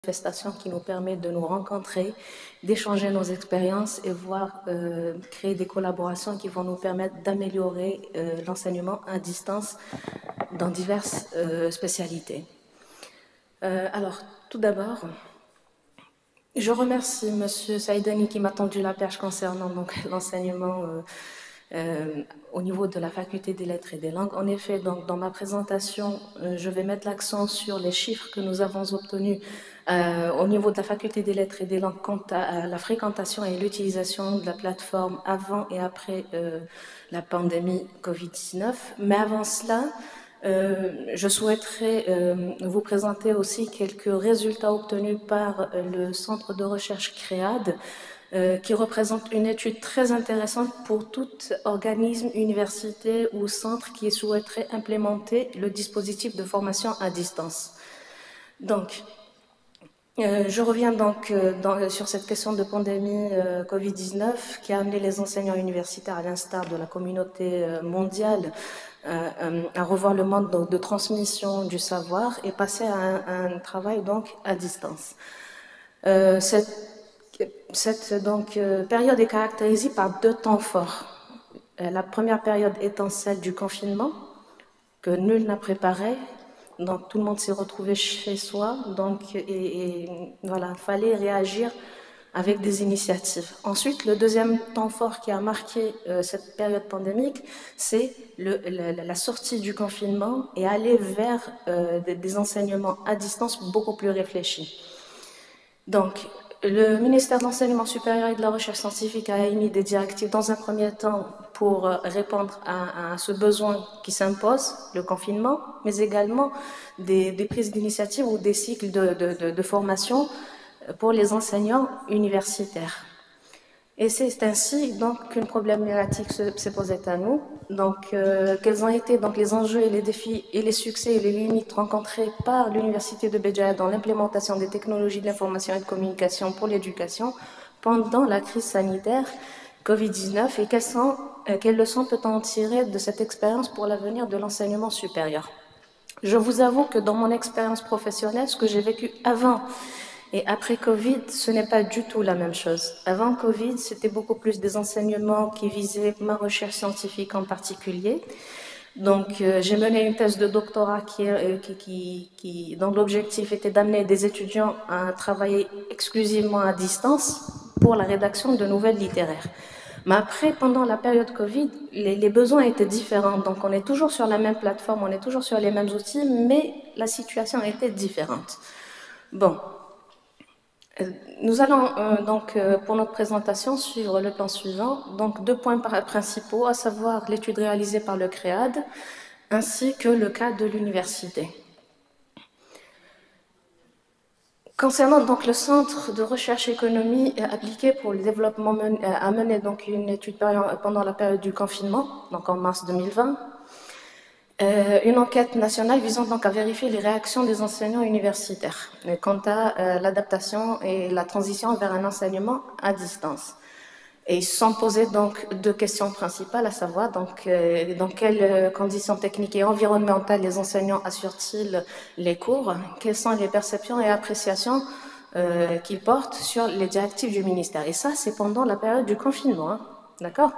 manifestation qui nous permet de nous rencontrer, d'échanger nos expériences et voir créer des collaborations qui vont nous permettre d'améliorer l'enseignement à distance dans diverses spécialités. Alors, tout d'abord, je remercie M. Saïdani qui m'a tendu la perche concernant l'enseignement au niveau de la faculté des lettres et des langues. En effet, donc, dans ma présentation, je vais mettre l'accent sur les chiffres que nous avons obtenus au niveau de la faculté des lettres et des langues quant à la fréquentation et l'utilisation de la plateforme avant et après la pandémie Covid-19. Mais avant cela, je souhaiterais vous présenter aussi quelques résultats obtenus par le Centre de recherche CREAD, qui représente une étude très intéressante pour tout organisme, université ou centre qui souhaiterait implémenter le dispositif de formation à distance. Donc, je reviens donc sur cette question de pandémie Covid-19 qui a amené les enseignants universitaires, à l'instar de la communauté mondiale, à revoir le mode de transmission du savoir et passer à un travail donc à distance. Cette période est caractérisée par deux temps forts. La première période étant celle du confinement, que nul n'a préparé. Donc tout le monde s'est retrouvé chez soi. Donc, voilà, il fallait réagir avec des initiatives. Ensuite, le deuxième temps fort qui a marqué cette période pandémique, c'est la sortie du confinement et aller vers des enseignements à distance beaucoup plus réfléchis. Donc, le ministère de l'Enseignement supérieur et de la Recherche scientifique a émis des directives dans un premier temps pour répondre à ce besoin qui s'impose, le confinement, mais également des prises d'initiative ou des cycles de formation pour les enseignants universitaires. Et c'est ainsi donc qu'une problématique s'est posée à nous. Donc, quels ont été donc les enjeux et les défis et les succès et les limites rencontrés par l'Université de Béjaïa dans l'implémentation des technologies de l'information et de communication pour l'éducation pendant la crise sanitaire Covid-19 et quelles leçons peut-on en tirer de cette expérience pour l'avenir de l'enseignement supérieur? Je vous avoue que dans mon expérience professionnelle, ce que j'ai vécu avant et après Covid, ce n'est pas du tout la même chose. Avant Covid, c'était beaucoup plus des enseignements qui visaient ma recherche scientifique en particulier. Donc, j'ai mené une thèse de doctorat dont l'objectif était d'amener des étudiants à travailler exclusivement à distance pour la rédaction de nouvelles littéraires. Mais après, pendant la période Covid, les besoins étaient différents. Donc, on est toujours sur la même plateforme, on est toujours sur les mêmes outils, mais la situation était différente. Bon. Nous allons pour notre présentation suivre le plan suivant, donc deux points principaux, à savoir l'étude réalisée par le CREAD ainsi que le cas de l'université. Concernant donc le Centre de recherche économie appliquée pour le développement, a mené donc une étude pendant la période du confinement, donc en mars 2020. Une enquête nationale visant donc à vérifier les réactions des enseignants universitaires quant à l'adaptation et la transition vers un enseignement à distance. Et ils se sont posés donc deux questions principales, à savoir donc dans quelles conditions techniques et environnementales les enseignants assurent-ils les cours, quelles sont les perceptions et appréciations qu'ils portent sur les directives du ministère. Et ça, c'est pendant la période du confinement, hein, d'accord ?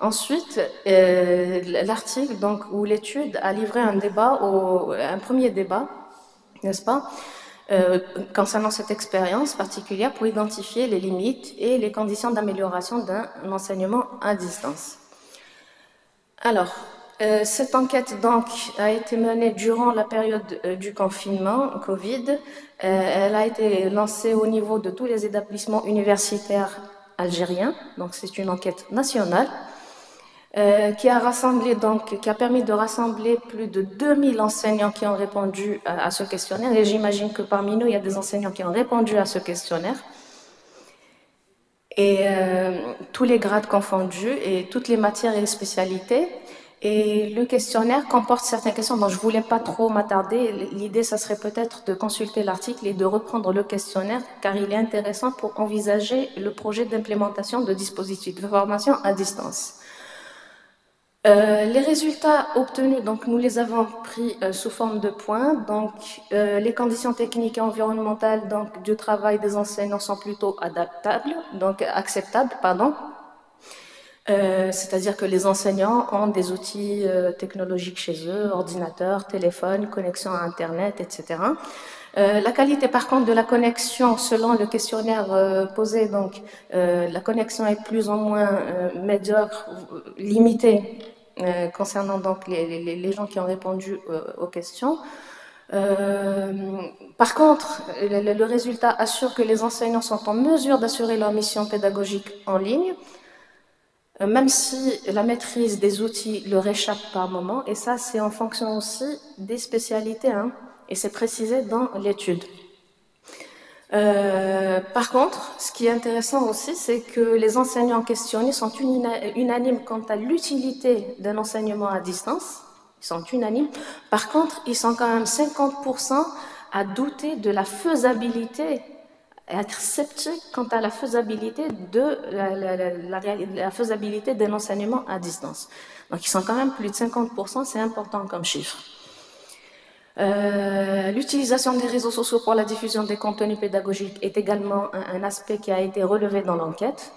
Ensuite, l'article ou l'étude a livré un premier débat, n'est-ce pas, concernant cette expérience particulière pour identifier les limites et les conditions d'amélioration d'un enseignement à distance. Alors, cette enquête donc a été menée durant la période du confinement Covid. Elle a été lancée au niveau de tous les établissements universitaires algériens, donc c'est une enquête nationale. Qui a permis de rassembler plus de 2000 enseignants qui ont répondu à ce questionnaire. Et j'imagine que parmi nous, il y a des enseignants qui ont répondu à ce questionnaire. Et tous les grades confondus et toutes les matières et les spécialités. Et le questionnaire comporte certaines questions dont je ne voulais pas trop m'attarder. L'idée, ça serait peut-être de consulter l'article et de reprendre le questionnaire, car il est intéressant pour envisager le projet d'implémentation de dispositifs de formation à distance. Les résultats obtenus, donc nous les avons pris sous forme de points. Donc, les conditions techniques et environnementales donc, du travail des enseignants sont plutôt acceptables, pardon. C'est-à-dire que les enseignants ont des outils technologiques chez eux, ordinateurs, téléphones, connexion à Internet, etc. La qualité, par contre, de la connexion, selon le questionnaire posé, donc la connexion est plus ou moins médiocre, limitée, concernant donc les gens qui ont répondu aux questions. Par contre, le résultat assure que les enseignants sont en mesure d'assurer leur mission pédagogique en ligne, même si la maîtrise des outils leur échappe par moment, et ça c'est en fonction aussi des spécialités, hein, et c'est précisé dans l'étude. Par contre, ce qui est intéressant aussi, c'est que les enseignants questionnés sont unanimes quant à l'utilité d'un enseignement à distance. Ils sont unanimes. Par contre, ils sont quand même 50% à douter de la faisabilité, à être sceptiques quant à la faisabilité de la faisabilité d'un enseignement à distance. Donc, ils sont quand même plus de 50%, c'est important comme chiffre. L'utilisation des réseaux sociaux pour la diffusion des contenus pédagogiques est également un aspect qui a été relevé dans l'enquête.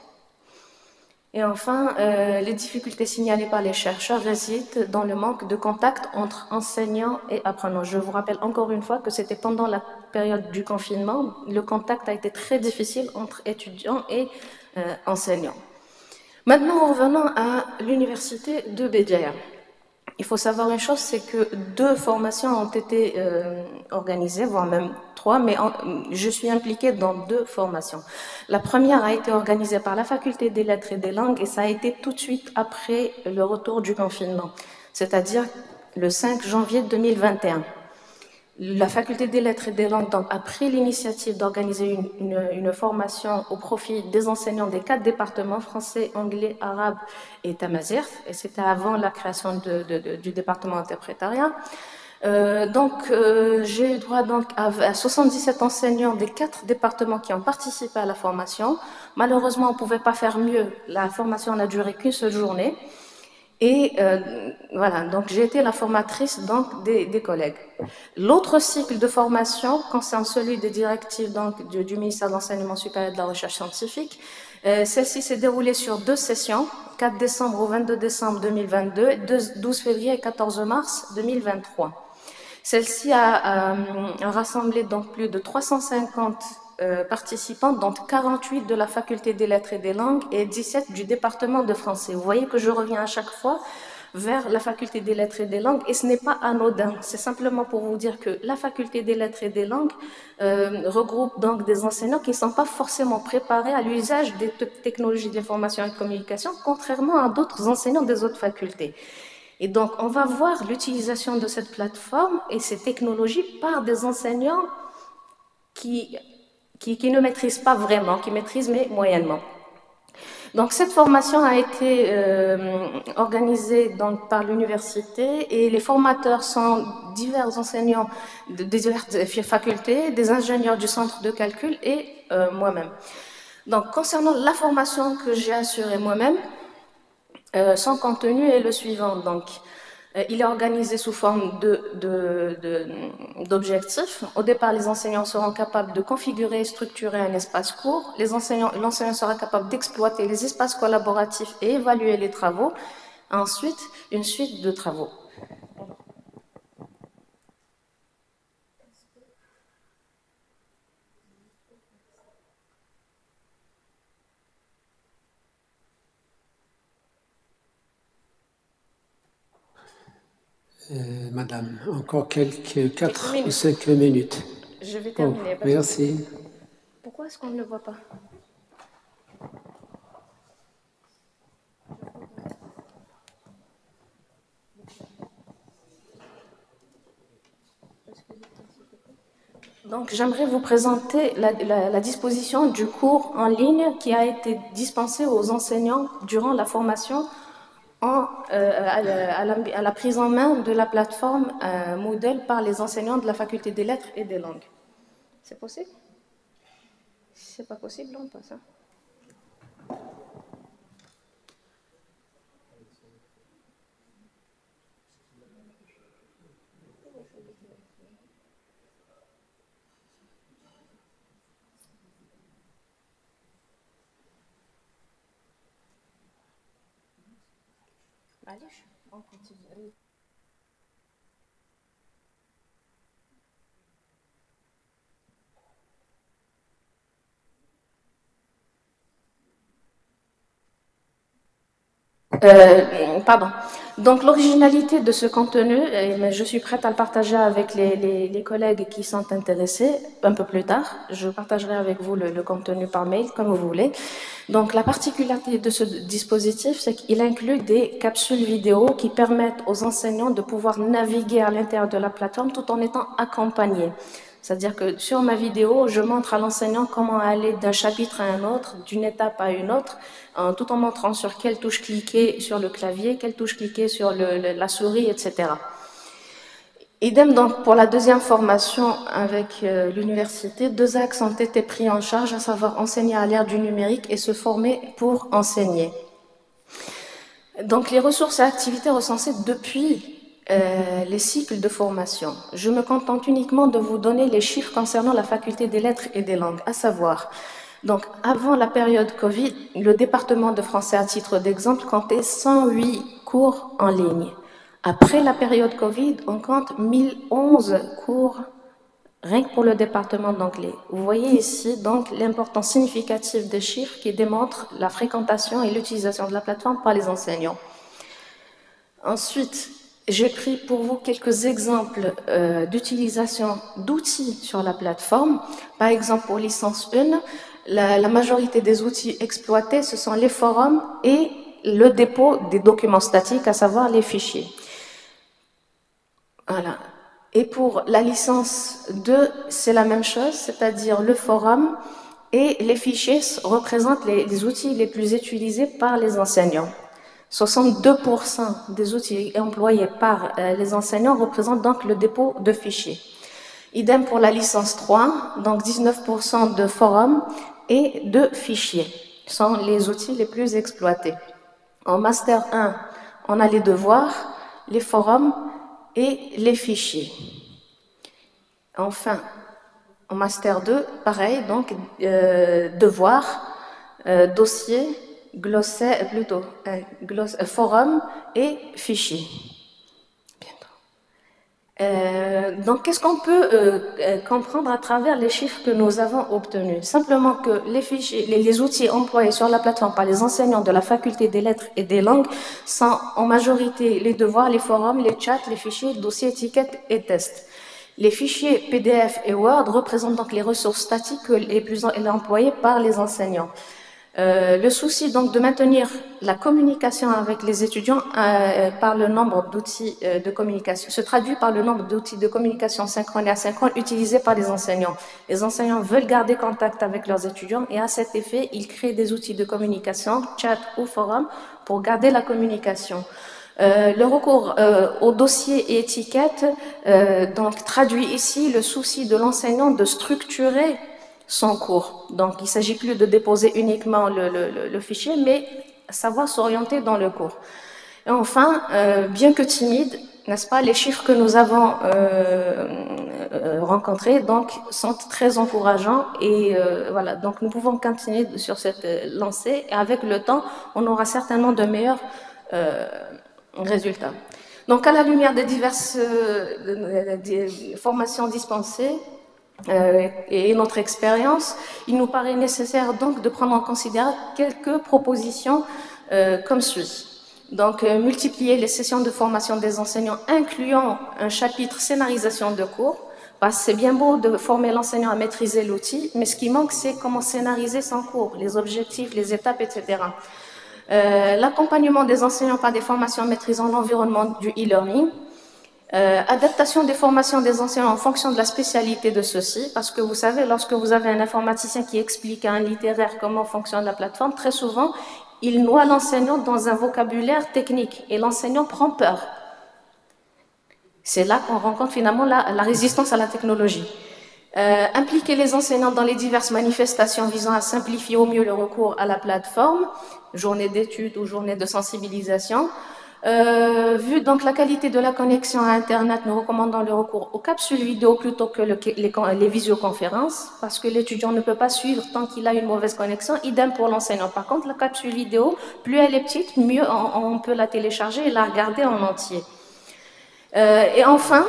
Et enfin, les difficultés signalées par les chercheurs résident dans le manque de contact entre enseignants et apprenants. Je vous rappelle encore une fois que c'était pendant la période du confinement. Le contact a été très difficile entre étudiants et enseignants. Maintenant, revenons à l'université de Béjaïa. Il faut savoir une chose, c'est que 2 formations ont été organisées, voire même 3, mais je suis impliquée dans 2 formations. La première a été organisée par la Faculté des Lettres et des Langues et ça a été tout de suite après le retour du confinement, c'est-à-dire le 5 janvier 2021. La Faculté des Lettres et des Langues donc, a pris l'initiative d'organiser une formation au profit des enseignants des 4 départements, français, anglais, arabe et tamazight, et c'était avant la création du département interprétariat. J'ai eu droit donc à 77 enseignants des 4 départements qui ont participé à la formation. Malheureusement, on ne pouvait pas faire mieux. La formation n'a duré qu'une seule journée. Et voilà, donc j'ai été la formatrice donc, des collègues. L'autre cycle de formation concerne celui des directives donc, du ministère de l'Enseignement supérieur et de la Recherche scientifique. Celle-ci s'est déroulée sur 2 sessions, 4 décembre au 22 décembre 2022, 12 février et 14 mars 2023. Celle-ci a rassemblé donc plus de 350 participants, dont 48 de la Faculté des Lettres et des Langues et 17 du département de français. Vous voyez que je reviens à chaque fois vers la Faculté des Lettres et des Langues et ce n'est pas anodin. C'est simplement pour vous dire que la Faculté des Lettres et des Langues regroupe donc des enseignants qui ne sont pas forcément préparés à l'usage des technologies d'information et de communication, contrairement à d'autres enseignants des autres facultés. Et donc, on va voir l'utilisation de cette plateforme et ces technologies par des enseignants qui ne maîtrisent pas vraiment, qui maîtrisent mais moyennement. Donc, cette formation a été organisée donc, par l'université et les formateurs sont divers enseignants des diverses facultés, des ingénieurs du centre de calcul et moi-même. Donc, concernant la formation que j'ai assurée moi-même, son contenu est le suivant. Donc, il est organisé sous forme d'objectifs. Au départ, les enseignants seront capables de configurer et structurer un espace cours. L'enseignant sera capable d'exploiter les espaces collaboratifs et évaluer les travaux. Ensuite, une suite de travaux. Madame, encore 4 ou 5 minutes. Je vais terminer. Oh, merci. Pourquoi est-ce qu'on ne le voit pas? Donc, j'aimerais vous présenter la disposition du cours en ligne qui a été dispensé aux enseignants durant la formation à la prise en main de la plateforme Moodle par les enseignants de la Faculté des Lettres et des Langues. C'est possible? Si c'est pas possible, on passe. On continue. Pardon. Donc l'originalité de ce contenu, je suis prête à le partager avec les collègues qui sont intéressés un peu plus tard. Je partagerai avec vous le contenu par mail, comme vous voulez. Donc la particularité de ce dispositif, c'est qu'il inclut des capsules vidéo qui permettent aux enseignants de pouvoir naviguer à l'intérieur de la plateforme tout en étant accompagnés. C'est-à-dire que sur ma vidéo, je montre à l'enseignant comment aller d'un chapitre à un autre, d'une étape à une autre, tout en montrant sur quelle touche cliquer sur le clavier, quelle touche cliquer sur la souris, etc. Idem donc pour la deuxième formation avec l'université, 2 axes ont été pris en charge, à savoir enseigner à l'ère du numérique et se former pour enseigner. Donc les ressources et activités recensées depuis les cycles de formation. Je me contente uniquement de vous donner les chiffres concernant la faculté des lettres et des langues, à savoir, donc avant la période Covid, le département de français, à titre d'exemple, comptait 108 cours en ligne. Après la période Covid, on compte 1011 cours rien que pour le département d'anglais. Vous voyez ici donc l'importance significative des chiffres qui démontrent la fréquentation et l'utilisation de la plateforme par les enseignants. Ensuite, j'ai pris pour vous quelques exemples d'utilisation d'outils sur la plateforme. Par exemple, pour licence 1, la majorité des outils exploités, ce sont les forums et le dépôt des documents statiques, à savoir les fichiers. Voilà. Et pour la licence 2, c'est la même chose, c'est-à-dire le forum et les fichiers représentent les outils les plus utilisés par les enseignants. 62% des outils employés par les enseignants représentent donc le dépôt de fichiers. Idem pour la licence 3, donc 19% de forums et de fichiers sont les outils les plus exploités. En Master 1, on a les devoirs, les forums et les fichiers. Enfin, en Master 2, pareil, donc devoirs, dossiers, glossaire, plutôt, forum et fichier. Donc, qu'est-ce qu'on peut comprendre à travers les chiffres que nous avons obtenus? Simplement que les fichiers, les outils employés sur la plateforme par les enseignants de la faculté des lettres et des langues sont en majorité les devoirs, les forums, les chats, les fichiers, dossiers, étiquettes et tests. Les fichiers PDF et Word représentent donc les ressources statiques les plus employées par les enseignants. Le souci donc de maintenir la communication avec les étudiants par le nombre d'outils de communication se traduit par le nombre d'outils de communication synchrone et asynchrone utilisés par les enseignants. Les enseignants veulent garder contact avec leurs étudiants et à cet effet, ils créent des outils de communication, chat ou forum, pour garder la communication. Le recours aux dossiers et étiquettes donc traduit ici le souci de l'enseignant de structurer son cours. Donc, il ne s'agit plus de déposer uniquement le fichier, mais savoir s'orienter dans le cours. Et enfin, bien que timide, n'est-ce pas, les chiffres que nous avons rencontrés donc, sont très encourageants et voilà, donc nous pouvons continuer sur cette lancée et avec le temps, on aura certainement de meilleurs résultats. Donc, à la lumière des diverses des formations dispensées, et notre expérience, il nous paraît nécessaire donc de prendre en considération quelques propositions comme suit. Donc, multiplier les sessions de formation des enseignants incluant un chapitre scénarisation de cours, parce que c'est bien beau de former l'enseignant à maîtriser l'outil, mais ce qui manque, c'est comment scénariser son cours, les objectifs, les étapes, etc. L'accompagnement des enseignants par des formations maîtrisant l'environnement du e-learning, adaptation des formations des enseignants en fonction de la spécialité de ceux-ci, parce que vous savez, lorsque vous avez un informaticien qui explique à un littéraire comment fonctionne la plateforme, très souvent, il noie l'enseignant dans un vocabulaire technique et l'enseignant prend peur. C'est là qu'on rencontre finalement la résistance à la technologie. Impliquer les enseignants dans les diverses manifestations visant à simplifier au mieux le recours à la plateforme, journée d'études ou journée de sensibilisation. Vu donc la qualité de la connexion à Internet, nous recommandons le recours aux capsules vidéo plutôt que les visioconférences, parce que l'étudiant ne peut pas suivre tant qu'il a une mauvaise connexion. Idem pour l'enseignant. Par contre, la capsule vidéo, plus elle est petite, mieux on peut la télécharger et la regarder en entier. Et enfin,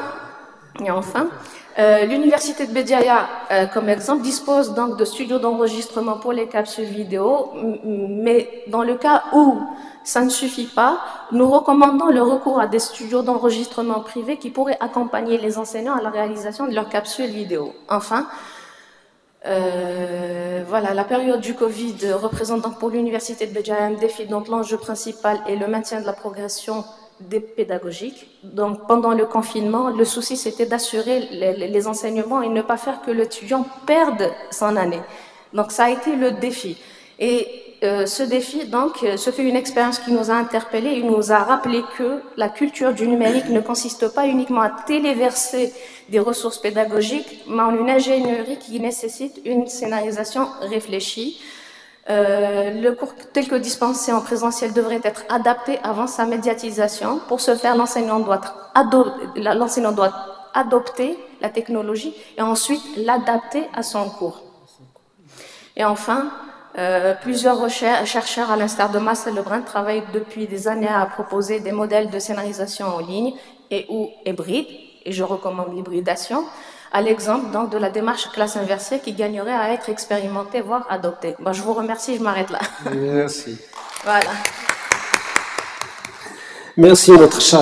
l'université de Bédiaya, comme exemple, dispose donc de studios d'enregistrement pour les capsules vidéo, mais dans le cas où ça ne suffit pas, nous recommandons le recours à des studios d'enregistrement privés qui pourraient accompagner les enseignants à la réalisation de leurs capsules vidéo. Enfin, voilà, la période du Covid représente donc pour l'université de Bédiaya un défi dont l'enjeu principal est le maintien de la progression pédagogique. Donc, pendant le confinement, le souci, c'était d'assurer les enseignements et ne pas faire que l'étudiant perde son année. Donc, ça a été le défi. Et ce défi, donc, ce fut une expérience qui nous a interpellés et nous a rappelé que la culture du numérique ne consiste pas uniquement à téléverser des ressources pédagogiques, mais en une ingénierie qui nécessite une scénarisation réfléchie. Le cours tel que dispensé en présentiel devrait être adapté avant sa médiatisation. Pour ce faire, l'enseignant doit adopter la technologie et ensuite l'adapter à son cours. Et enfin, plusieurs chercheurs, à l'instar de Marcel Lebrun, travaillent depuis des années à proposer des modèles de scénarisation en ligne et ou hybrides, et je recommande l'hybridation, à l'exemple donc de la démarche classe inversée qui gagnerait à être expérimentée, voire adoptée. Bon, je vous remercie, je m'arrête là. Merci. Voilà. Merci, notre cher